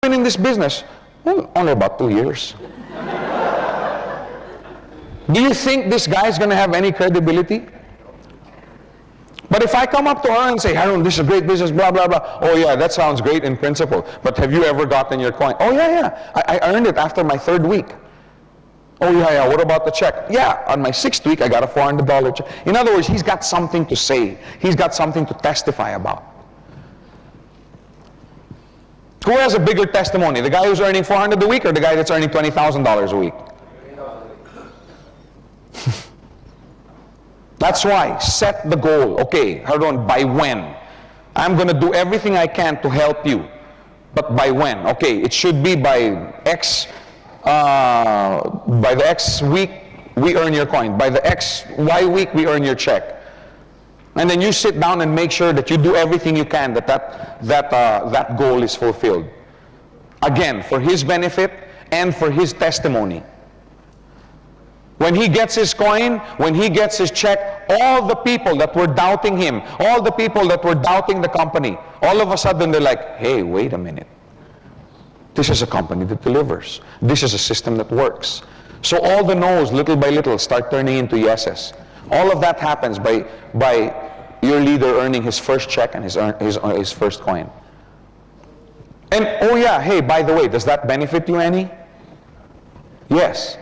been in this business? Well, only about 2 years. Do you think this guy is going to have any credibility? But if I come up to her and say, Haroon, this is a great business, blah, blah, blah. Oh, yeah, that sounds great in principle. But have you ever gotten your coin? Oh, yeah. I earned it after my 3rd week. Oh, yeah. What about the check? Yeah, on my 6th week, I got a $400 check. In other words, he's got something to say. He's got something to testify about. Who has a bigger testimony? The guy who's earning $400 a week or the guy that's earning $20,000 a week? That's why, set the goal. Okay, Haroon, by when? I'm going to do everything I can to help you. But by when? Okay, it should be by the X week, we earn your coin. By the Y week, we earn your check. And then you sit down and make sure that you do everything you can that goal is fulfilled. Again, for his benefit and for his testimony. When he gets his coin, when he gets his check, all the people that were doubting him, all the people that were doubting the company, all of a sudden they're like, hey, wait a minute. This is a company that delivers. This is a system that works. So all the no's, little by little, start turning into yeses. All of that happens by your leader earning his first check and his first coin. And, oh yeah, hey, by the way, does that benefit you any? Yes.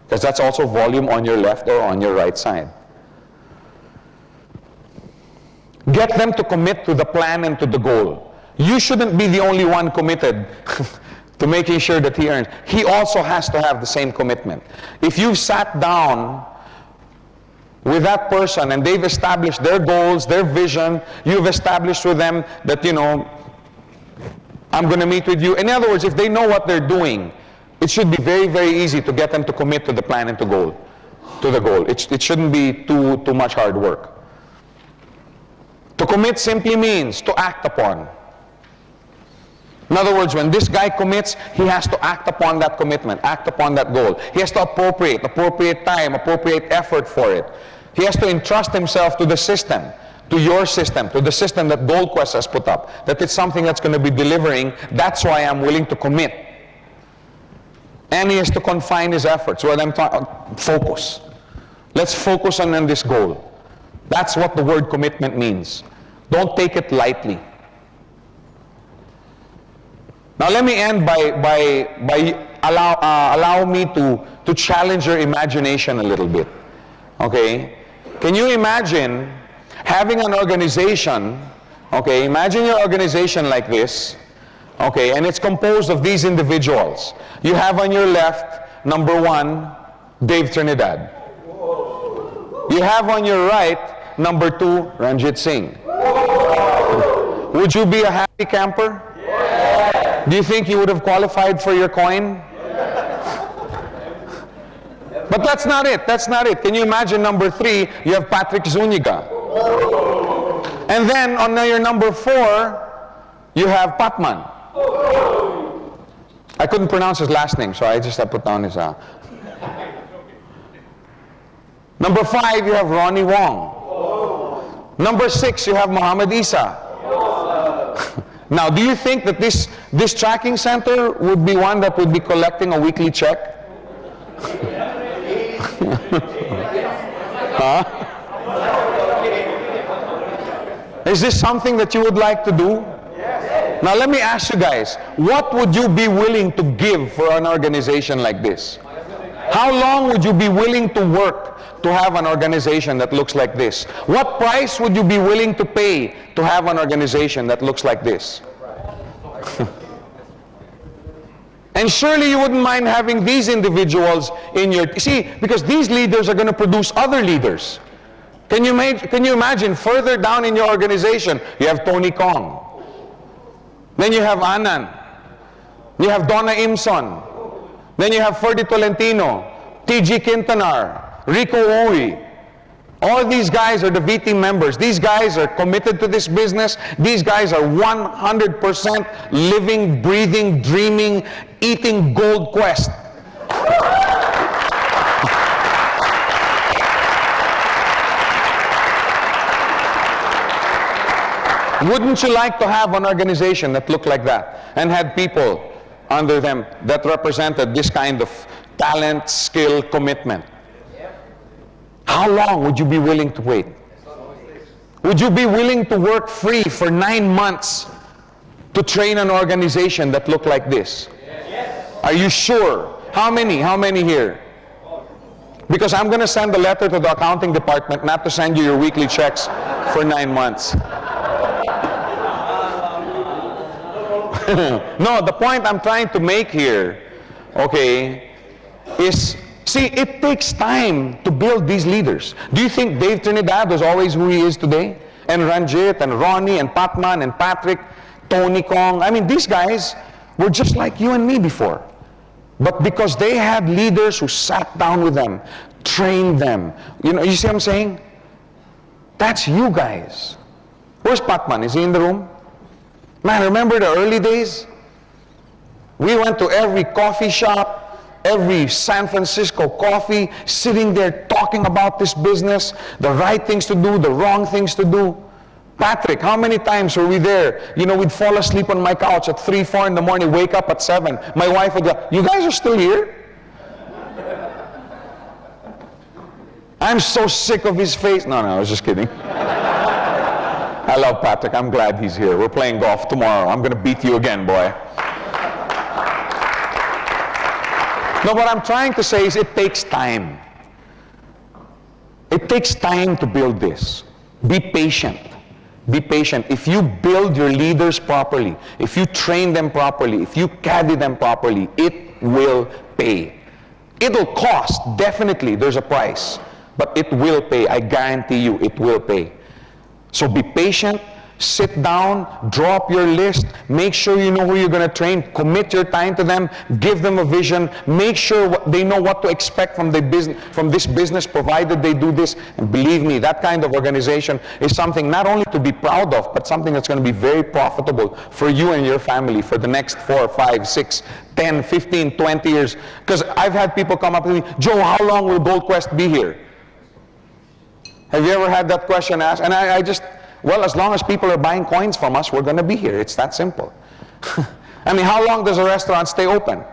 Because that's also volume on your left or on your right side. Get them to commit to the plan and to the goal. You shouldn't be the only one committed to making sure that he earns. He also has to have the same commitment. If you've sat down with that person and they've established their goals, their vision, you've established with them that, you know, I'm going to meet with you. In other words, if they know what they're doing, it should be very, very easy to get them to commit to the plan and to the goal. It shouldn't be too much hard work. To commit simply means to act upon. In other words, when this guy commits, he has to act upon that commitment, act upon that goal. He has to appropriate time, appropriate effort for it. He has to entrust himself to the system, to your system, to the system that GoldQuest has put up, that it's something that's going to be delivering. That's why I'm willing to commit. And he has to confine his efforts. What I'm talking, focus. Let's focus on this goal. That's what the word commitment means. Don't take it lightly. Now let me end by allow me to challenge your imagination a little bit. Okay? Can you imagine having an organization, okay, imagine your organization like this, okay, and it's composed of these individuals. You have on your left, number 1, Dave Trinidad. You have on your right, number 2, Ranjit Singh. Would you be a happy camper? Yeah. Do you think you would have qualified for your coin? Yeah. But that's not it. That's not it. Can you imagine number 3, you have Patrick Zuniga. And then on your number 4, you have Patman. I couldn't pronounce his last name, so I just put down his... Number 5, you have Ronnie Wong. Number 6, you have Muhammad Isa. Now, do you think that this tracking center would be one that would be collecting a weekly check? Huh? Is this something that you would like to do? Now let me ask you guys, what would you be willing to give for an organization like this? How long would you be willing to work to have an organization that looks like this? What price would you be willing to pay to have an organization that looks like this? And surely you wouldn't mind having these individuals in your... See, because these leaders are going to produce other leaders. Can you imagine further down in your organization, you have Tony Kong. Then you have Anand. You have Donna Imson. Then you have Ferdy Tolentino, T.G. Quintanar, Rico Owi. All these guys are the VT members. These guys are committed to this business. These guys are 100% living, breathing, dreaming, eating GoldQuest. Wouldn't you like to have an organization that looked like that and had people under them that represented this kind of talent, skill, commitment? How long would you be willing to wait? Would you be willing to work free for 9 months to train an organization that looked like this? Are you sure? How many? How many here? Because I'm going to send a letter to the accounting department not to send you your weekly checks for 9 months. No, the point I'm trying to make here, okay, is, see, it takes time to build these leaders. Do you think Dave Trinidad was always who he is today? And Ranjit, and Ronnie, and Patman, and Patrick, Tony Kong. I mean, these guys were just like you and me before. But because they had leaders who sat down with them, trained them. You see what I'm saying? That's you guys. Where's Patman? Is he in the room? Man, remember the early days? We went to every coffee shop, every San Francisco coffee, sitting there talking about this business, the right things to do, the wrong things to do. Patrick, how many times were we there? We'd fall asleep on my couch at 3, 4 in the morning, wake up at 7. My wife would go, "You guys are still here?" I'm so sick of his face. No, I was just kidding. I love Patrick. I'm glad he's here. We're playing golf tomorrow. I'm going to beat you again, boy. No, what I'm trying to say is it takes time. It takes time to build this. Be patient. Be patient. If you build your leaders properly, if you train them properly, if you caddy them properly, it will pay. It'll cost, definitely, there's a price. But it will pay. I guarantee you, it will pay. So be patient, sit down, draw up your list, make sure you know who you're going to train, commit your time to them, give them a vision, make sure they know what to expect from this business, provided they do this. And believe me, that kind of organization is something not only to be proud of, but something that's going to be very profitable for you and your family for the next 4, 5, 6, 10, 15, 20 years. Because I've had people come up to me, "Joe, how long will Gold Quest be here?" Have you ever had that question asked? And I just, well, as long as people are buying coins from us, we're going to be here. It's that simple. I mean, how long does a restaurant stay open?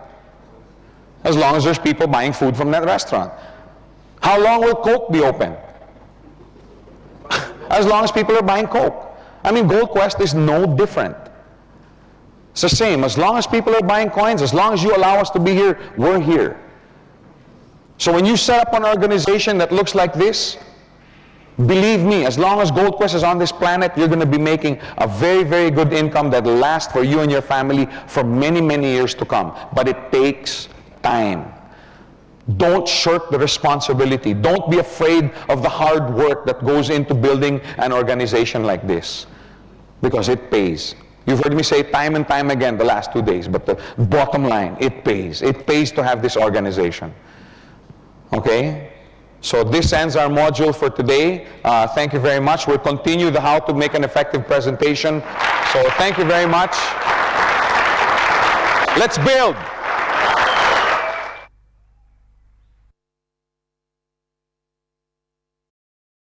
As long as there's people buying food from that restaurant. How long will Coke be open? As long as people are buying Coke. I mean, Gold Quest is no different. It's the same. As long as people are buying coins, as long as you allow us to be here, we're here. So when you set up an organization that looks like this, believe me, as long as Gold Quest is on this planet, you're going to be making a very, very good income that will last for you and your family for many, many years to come. But it takes time. Don't shirk the responsibility. Don't be afraid of the hard work that goes into building an organization like this, because it pays. You've heard me say time and time again the last 2 days, but the bottom line, it pays. It pays to have this organization. Okay? So this ends our module for today. Thank you very much. We'll continue the how to make an effective presentation. So thank you very much. Let's build.